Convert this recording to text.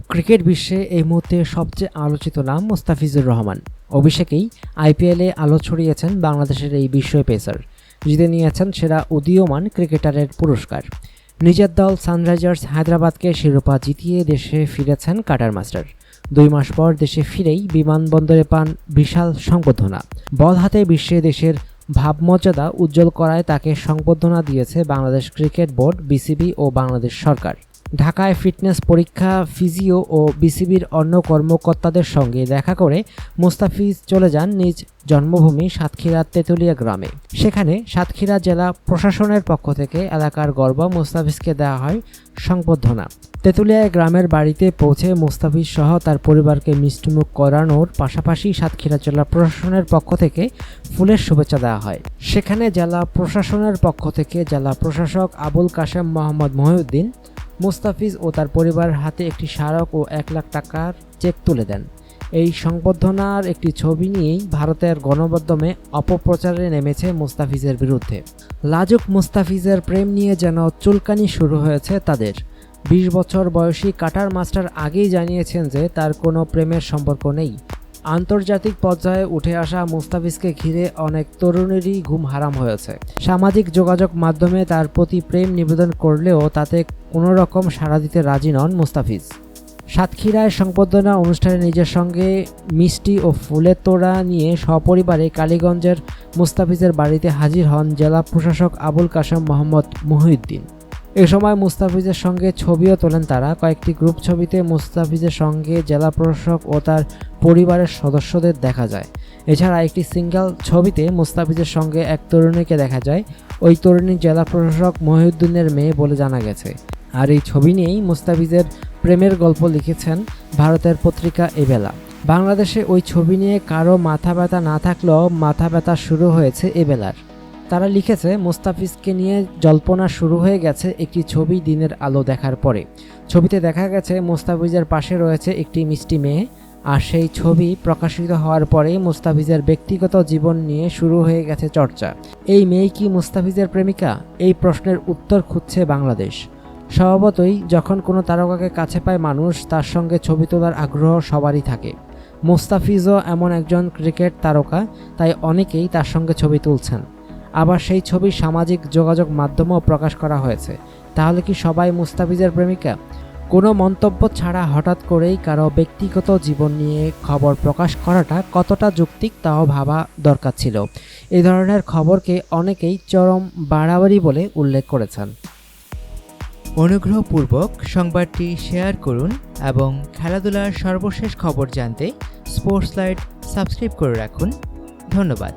Cricket বিশ্বে এই মুহূর্তে সবচেয়ে আলোচিত নাম মুস্তাফিজুর রহমান। অভিষেকেই আইপিএলে আলো ছড়িয়েছেন বাংলাদেশের এই বিস্ময় পেসার। জিতে নিয়েছেন সেরা উদীয়মান ক্রিকেটারের পুরস্কার। নিজের দল সানরাইজার্স হায়দ্রাবাদকে শিরোপা জিতিয়ে দেশে ফিরেছেন কাটার মাস্টার। 2 মাস পর দেশে ফিরেই বিমানবন্দরে পান বিশাল সংবর্ধনা। বল হাতে বিশ্বে দেশের ভাবমর্যাদা উজ্জ্বল করায় তাকে সংবর্ধনা দিয়েছে বাংলাদেশ ক্রিকেট বোর্ড, বিসিবি ও বাংলাদেশ সরকার। ঢাকায় ফিটনেস পরীক্ষা, ফিজিও ও বিসিবির অন্য কর্মকর্তাদের সঙ্গে দেখা করে মুস্তাফিজ চলে যান নিজ জন্মভূমি সাতক্ষীরার তেঁতুলিয়া গ্রামে। সেখানে সাতক্ষীরা জেলা প্রশাসনের পক্ষ থেকে এলাকার গর্ব মুস্তাফিজকে দেওয়া হয় সংবর্ধনা। তেঁতুলিয়া গ্রামের বাড়িতে পৌঁছে মুস্তাফিজ সহ তার পরিবারকে মিষ্টিমুখ করানোর পাশাপাশি সাতক্ষীরা জেলা প্রশাসনের পক্ষ থেকে ফুলের শুভেচ্ছা দেওয়া হয়। সেখানে জেলা প্রশাসনের পক্ষ থেকে জেলা প্রশাসক আবুল কাশেম মোহাম্মদ মহিউদ্দিন মুস্তাফিজ ও তার পরিবারের হাতে একটি স্মারক ও 1 লাখ টাকার চেক তুলে দেন। এই সংবর্ধনার একটি ছবি নিয়েই ভারতের গণমাধ্যমে অপপ্রচারে নেমেছে মুস্তাফিজের বিরুদ্ধে। লাজুক মুস্তাফিজের প্রেম নিয়ে যেন চুলকানি শুরু হয়েছে তাদের। 20 বছর বয়সী কাটার মাস্টার আগেই জানিয়েছেন যে তার কোনো প্রেমের সম্পর্ক নেই। আন্তর্জাতিক পর্যায়ে উঠে আসা মুস্তাফিজকে ঘিরে অনেক তরুণেরই ঘুম হারাম হয়েছে। সামাজিক যোগাযোগ মাধ্যমে তার প্রতি প্রেম নিবেদন করলেও তাতে কোনো রকম সাড়া দিতে রাজি নন মুস্তাফিজ। সাতক্ষীরায় সংবর্ধনা অনুষ্ঠানে নিজের সঙ্গে মিষ্টি ও ফুলের তোড়া নিয়ে সপরিবারে কালীগঞ্জের মুস্তাফিজের বাড়িতে হাজির হন জেলা প্রশাসক আবুল কাশেম মোহাম্মদ মহিউদ্দিন। এ সময় মুস্তাফিজের সঙ্গে ছবিও তোলেন তারা। কয়েকটি গ্রুপ ছবিতে মুস্তাফিজের সঙ্গে জেলা প্রশাসক ও তার পরিবারের সদস্যদের দেখা যায়। এছাড়া একটি সিঙ্গেল ছবিতে মুস্তাফিজের সঙ্গে এক তরুণীকে দেখা যায়। ওই তরুণী জেলা প্রশাসক মহিউদ্দিনের মেয়ে বলে জানা গেছে। আর এই ছবি নিয়েই মুস্তাফিজের প্রেমের গল্প লিখেছেন ভারতের পত্রিকা এবেলা। বাংলাদেশে ওই ছবি নিয়ে কারো মাথা ব্যথা না থাকলেও মাথা ব্যথা শুরু হয়েছে এবেলার। তারা লিখেছে, মুস্তাফিজকে নিয়ে জল্পনা শুরু হয়ে গেছে একটি ছবি দিনের আলো দেখার পরে। ছবিতে দেখা গেছে মুস্তাফিজের পাশে রয়েছে একটি মিষ্টি মেয়ে। আর সেই ছবি প্রকাশিত হওয়ার পরে মুস্তাফিজের ব্যক্তিগত জীবন নিয়ে শুরু হয়ে গেছে চর্চা। এই মেয়ে কি মুস্তাফিজের প্রেমিকা? এই প্রশ্নের উত্তর খুঁজছে বাংলাদেশ। স্বভাবতই যখন কোনো তারকাকে কাছে পায় মানুষ, তার সঙ্গে ছবি তোলার আগ্রহ সবারই থাকে। মুস্তাফিজও এমন একজন ক্রিকেট তারকা, তাই অনেকেই তার সঙ্গে ছবি তুলছেন। আবার সেই ছবি সামাজিক যোগাযোগ মাধ্যমেও প্রকাশ করা হয়েছে। তাহলে কি সবাই মুস্তাফিজের প্রেমিকা? কোনো মন্তব্য ছাড়া হঠাৎ করেই কারো ব্যক্তিগত জীবন নিয়ে খবর প্রকাশ করাটা কতটা যৌক্তিক তাও ভাবা দরকার ছিল। এই ধরনের খবরকে অনেকেই চরম বাড়াবাড়ি বলে উল্লেখ করেছেন। অনুগ্রহপূর্বক সংবাদটি শেয়ার করুন এবং খেলাধুলার সর্বশেষ খবর জানতে স্পোর্টস লাইট সাবস্ক্রাইব করে রাখুন। ধন্যবাদ।